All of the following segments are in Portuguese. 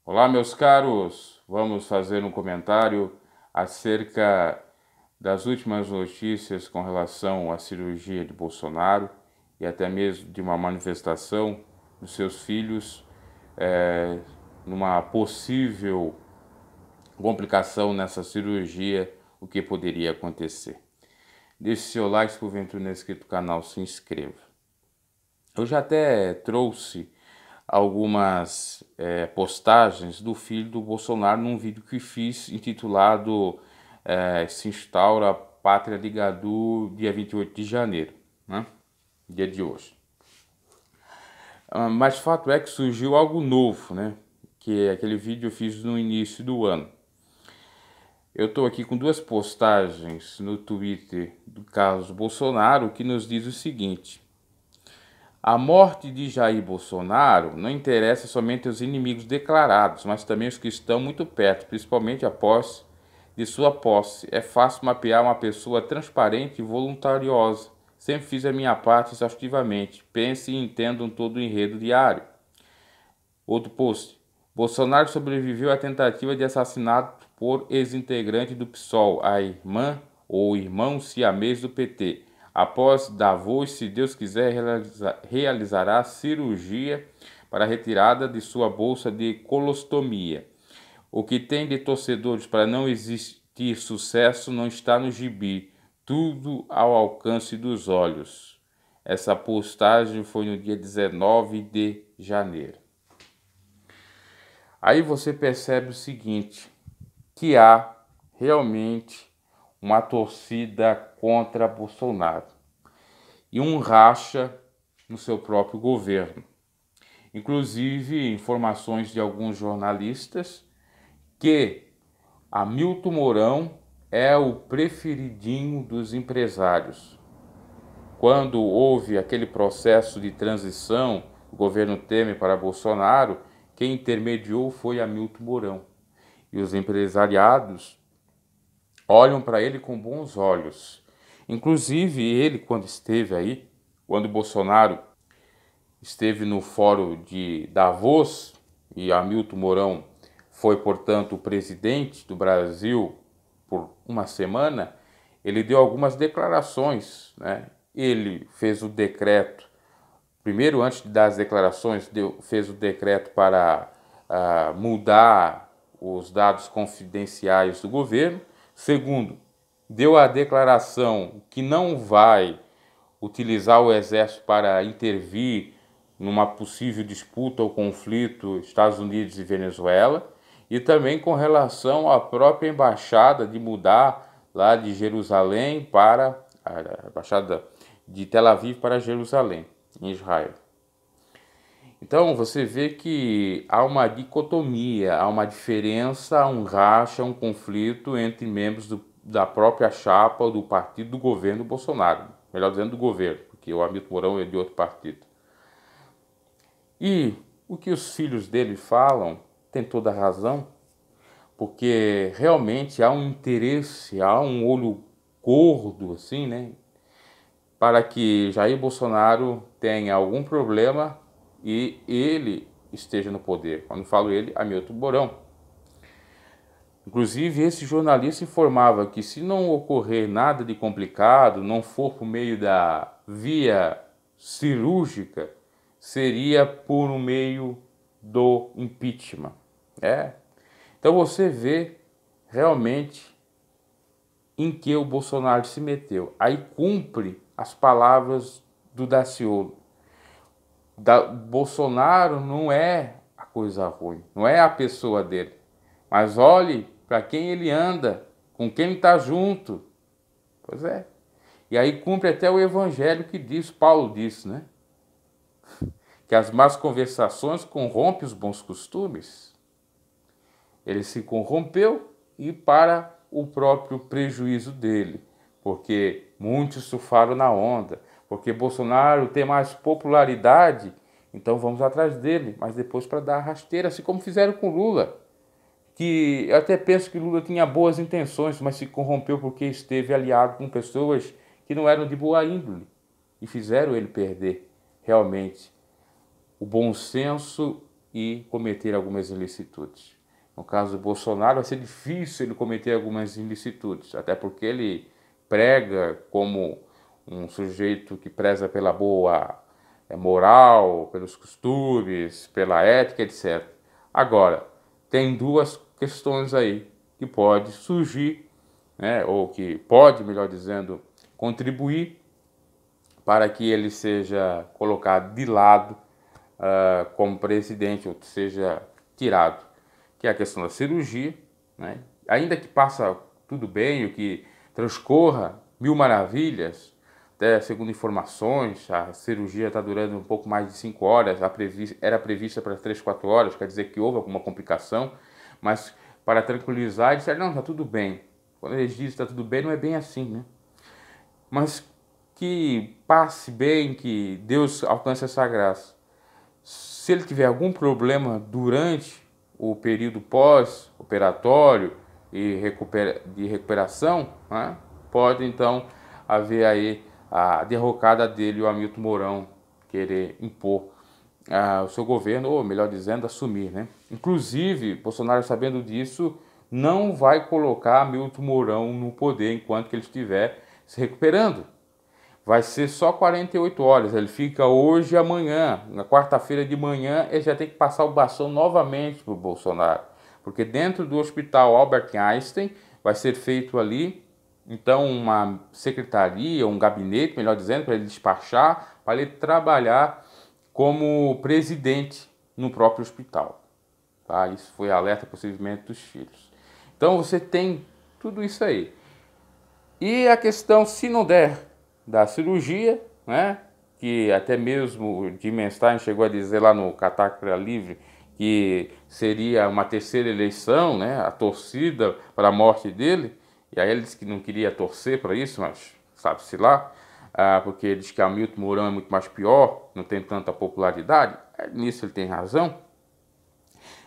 Olá, meus caros! Vamos fazer um comentário acerca das últimas notícias com relação à cirurgia de Bolsonaro e até mesmo de uma manifestação dos seus filhos numa possível complicação nessa cirurgia, o que poderia acontecer. Deixe seu like, se porventura não é inscrito no canal, se inscreva. Eu já até trouxe algumas postagens do filho do Bolsonaro num vídeo que fiz intitulado Se instaura a Pátria de Gadu, dia 28 de janeiro, né? Dia de hoje. Mas fato é que surgiu algo novo, né? Que aquele vídeo eu fiz no início do ano. Eu estou aqui com duas postagens no Twitter do Carlos Bolsonaro que nos diz o seguinte: a morte de Jair Bolsonaro não interessa somente aos inimigos declarados, mas também os que estão muito perto, principalmente após de sua posse. É fácil mapear uma pessoa transparente e voluntariosa. Sempre fiz a minha parte exaustivamente. Pense e entendam todo o enredo diário. Outro post. Bolsonaro sobreviveu à tentativa de assassinato por ex-integrante do PSOL, a irmã ou irmão siamês do PT. Após Davos, se Deus quiser, realizará cirurgia para a retirada de sua bolsa de colostomia. O que tem de torcedores para não existir sucesso não está no gibi, tudo ao alcance dos olhos. Essa postagem foi no dia 19 de janeiro. Aí você percebe o seguinte, que há realmente uma torcida contra Bolsonaro e um racha no seu próprio governo. Inclusive, informações de alguns jornalistas que Hamilton Mourão é o preferidinho dos empresários. Quando houve aquele processo de transição do governo Temer para Bolsonaro, quem intermediou foi Hamilton Mourão. E os empresariados olham para ele com bons olhos. Inclusive ele, quando esteve aí, quando Bolsonaro esteve no fórum de Davos, e Hamilton Mourão foi, portanto, o presidente do Brasil por uma semana, ele deu algumas declarações, né? Ele fez o decreto, primeiro, antes de dar as declarações, fez o decreto para mudar os dados confidenciais do governo. Segundo, deu a declaração que não vai utilizar o exército para intervir numa possível disputa ou conflito Estados Unidos e Venezuela, e também com relação à própria embaixada de mudar lá de Jerusalém para a embaixada de Tel Aviv para Jerusalém, em Israel. Então você vê que há uma dicotomia, há uma diferença, há um racha, um conflito entre membros da própria chapa ou do partido do governo Bolsonaro. Melhor dizendo, do governo, porque o Hamilton Mourão é de outro partido. E o que os filhos dele falam tem toda a razão, porque realmente há um interesse, há um olho gordo, assim, né, para que Jair Bolsonaro tenha algum problema e ele esteja no poder. Quando falo ele, Hamilton Mourão. Inclusive, esse jornalista informava que se não ocorrer nada de complicado, não for por meio da via cirúrgica, seria por um meio do impeachment. Então você vê realmente em que o Bolsonaro se meteu. Aí cumpre as palavras do Daciolo. Bolsonaro não é a coisa ruim, não é a pessoa dele. Mas olhe para quem ele anda, com quem ele está junto. Pois é. E aí cumpre até o evangelho que diz, Paulo disse, né? Que as más conversações corrompem os bons costumes. Ele se corrompeu e para o próprio prejuízo dele. Porque muitos surfaram na onda. Porque Bolsonaro tem mais popularidade, então vamos atrás dele. Mas depois para dar a rasteira, assim como fizeram com Lula. Que eu até penso que Lula tinha boas intenções, mas se corrompeu porque esteve aliado com pessoas que não eram de boa índole e fizeram ele perder realmente o bom senso e cometer algumas ilicitudes. No caso do Bolsonaro, vai ser difícil ele cometer algumas ilicitudes, até porque ele prega como um sujeito que preza pela boa moral, pelos costumes, pela ética, etc. Agora, tem duas questões aí que pode surgir, né, ou que pode, melhor dizendo, contribuir para que ele seja colocado de lado como presidente, ou seja tirado, que é a questão da cirurgia, né? Ainda que passa tudo bem, o que transcorra mil maravilhas, até segundo informações, a cirurgia está durando um pouco mais de 5 horas, era prevista para 3, 4 horas, quer dizer que houve alguma complicação, mas para tranquilizar, eles disseram, não, está tudo bem. Quando eles dizem está tudo bem, não é bem assim, né? Mas que passe bem, que Deus alcance essa graça. Se ele tiver algum problema durante o período pós-operatório e de recuperação, né, pode então haver aí a derrocada dele, o Hamilton Mourão, querer impor o seu governo, ou melhor dizendo, assumir, né? Inclusive, Bolsonaro, sabendo disso, não vai colocar Hamilton Mourão no poder enquanto que ele estiver se recuperando. Vai ser só 48 horas, ele fica hoje e amanhã, na quarta-feira de manhã, ele já tem que passar o bastão novamente para o Bolsonaro, porque dentro do hospital Albert Einstein vai ser feito ali, então, uma secretaria, um gabinete, melhor dizendo, para ele despachar, para ele trabalhar como presidente no próprio hospital. Tá? Isso foi alerta possivelmente dos filhos. Então, você tem tudo isso aí. E a questão, se não der da cirurgia, né, que até mesmo o Jim Stein chegou a dizer lá no Catacra Livre que seria uma terceira eleição, né, a torcida para a morte dele, e aí ele disse que não queria torcer para isso, mas sabe-se lá, porque ele diz que Hamilton Mourão é muito mais pior, não tem tanta popularidade, nisso ele tem razão.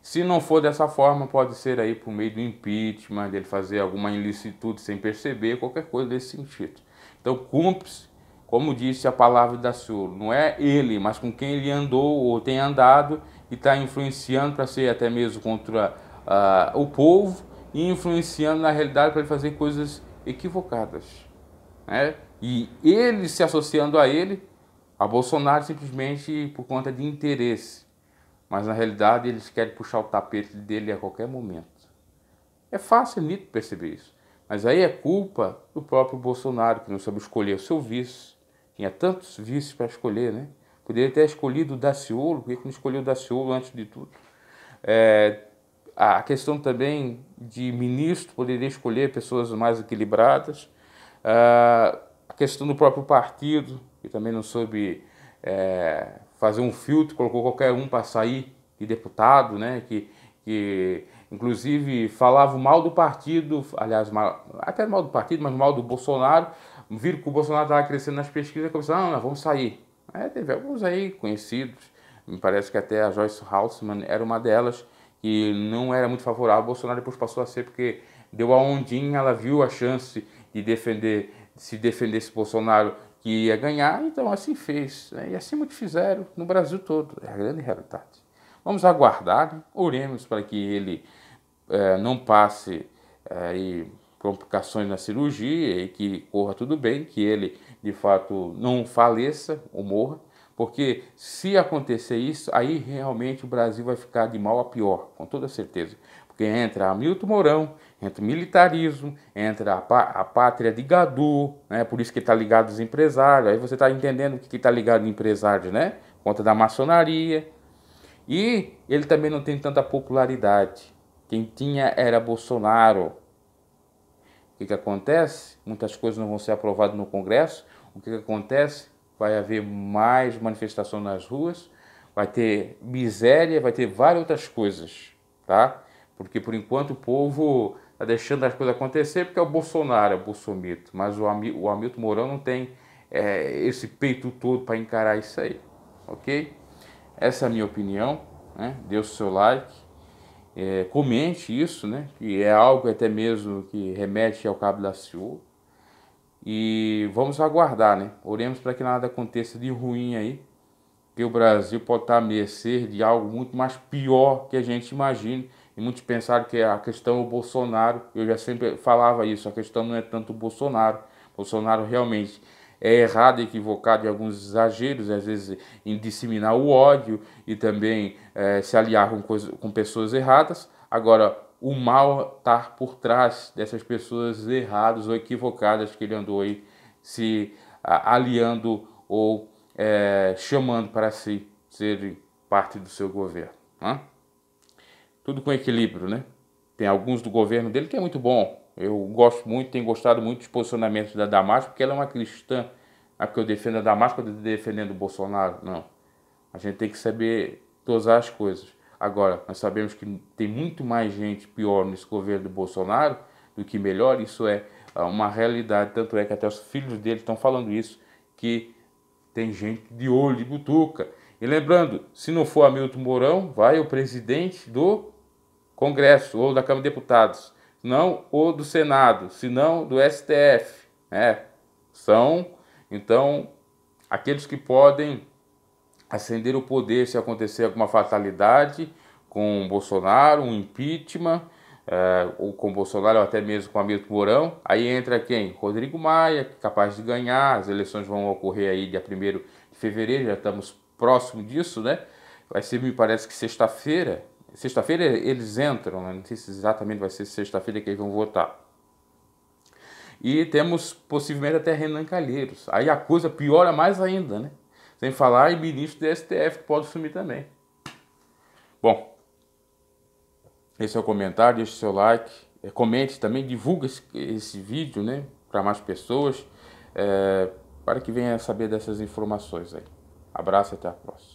Se não for dessa forma, pode ser aí por meio do impeachment, dele fazer alguma ilicitude sem perceber, qualquer coisa desse sentido. Então, cumpre-se, como disse a palavra da Daciolo, não é ele, mas com quem ele andou ou tem andado e está influenciando para ser até mesmo contra o povo e influenciando na realidade para ele fazer coisas equivocadas, né? E ele se associando a Bolsonaro simplesmente por conta de interesse. Mas na realidade eles querem puxar o tapete dele a qualquer momento. É fácil, é nítido perceber isso. Mas aí é culpa do próprio Bolsonaro, que não soube escolher o seu vice. Tinha tantos vices para escolher, né? Poderia ter escolhido o Daciolo, por que não escolheu o Daciolo antes de tudo? A questão também de ministro, poderia escolher pessoas mais equilibradas. A questão do próprio partido, que também não soube fazer um filtro, colocou qualquer um para sair de deputado, né? Que inclusive falava mal do partido, aliás, até mal do partido, mas mal do Bolsonaro. Viram que o Bolsonaro estava crescendo nas pesquisas e começaram, não, nós vamos sair. Teve alguns aí conhecidos, me parece que até a Joyce Haussmann era uma delas, que não era muito favorável ao Bolsonaro, depois passou a ser porque deu a ondinha, ela viu a chance de se defender esse Bolsonaro que ia ganhar, então assim fez, né? E assim muito fizeram no Brasil todo, é a grande realidade. Vamos aguardar, né? Oremos para que ele não passe complicações na cirurgia e que corra tudo bem, que ele de fato não faleça ou morra, porque se acontecer isso, aí realmente o Brasil vai ficar de mal a pior, com toda certeza. Porque entra Hamilton Mourão, entra o militarismo, entra a pátria de Gadu, né? Por isso que está ligado aos empresários. Aí você está entendendo o que está ligado aos empresários, né? Por conta da maçonaria. E ele também não tem tanta popularidade. Quem tinha era Bolsonaro. O que acontece? Muitas coisas não vão ser aprovadas no Congresso. O que acontece? Vai haver mais manifestação nas ruas, vai ter miséria, vai ter várias outras coisas, tá? Porque por enquanto o povo está deixando as coisas acontecer porque é o Bolsonaro, é o Bolsomito, mas o Hamilton Mourão não tem esse peito todo para encarar isso aí, ok? Essa é a minha opinião, né? Dê o seu like, comente isso, né? Que é algo até mesmo que remete ao Cabo da Ciúva. E vamos aguardar, né? Oremos para que nada aconteça de ruim aí que o Brasil pode estar à mercê de algo muito mais pior que a gente imagina. E muitos pensaram que a questão é o Bolsonaro. Eu já sempre falava isso, a questão não é tanto o Bolsonaro. Bolsonaro realmente é errado, equivocado em alguns exageros, às vezes em disseminar o ódio e também se aliar com pessoas erradas. Agora, o mal está por trás dessas pessoas erradas ou equivocadas que ele andou aí se aliando ou chamando para si serem parte do seu governo. Né? Tudo com equilíbrio, né? Tem alguns do governo dele que é muito bom. Eu gosto muito, tenho gostado muito dos posicionamentos da Damares, porque ela é uma cristã. Não é porque eu defendo a Damares, eu estou defendendo o Bolsonaro. Não. A gente tem que saber dosar as coisas. Agora, nós sabemos que tem muito mais gente pior nesse governo do Bolsonaro do que melhor. Isso é uma realidade. Tanto é que até os filhos dele estão falando isso, que tem gente de olho, de butuca. E lembrando, se não for Hamilton Mourão, vai o presidente do Congresso ou da Câmara de Deputados, não o do Senado, senão do STF. São, então, aqueles que podem ascender o poder se acontecer alguma fatalidade com Bolsonaro, um impeachment, ou com Bolsonaro ou até mesmo com Hamilton Mourão. Aí entra quem? Rodrigo Maia, capaz de ganhar. As eleições vão ocorrer aí dia 1º de fevereiro, já estamos próximo disso, né? Vai ser, me parece que sexta-feira. Sexta-feira eles entram, né? Não sei se exatamente vai ser sexta-feira que eles vão votar. E temos possivelmente até Renan Calheiros. Aí a coisa piora mais ainda, né? Sem falar em ministro do STF que pode sumir também. Bom, esse é o comentário, deixe seu like, comente também, divulga esse vídeo, né, para mais pessoas, para que venha saber dessas informações aí. Abraço e até a próxima.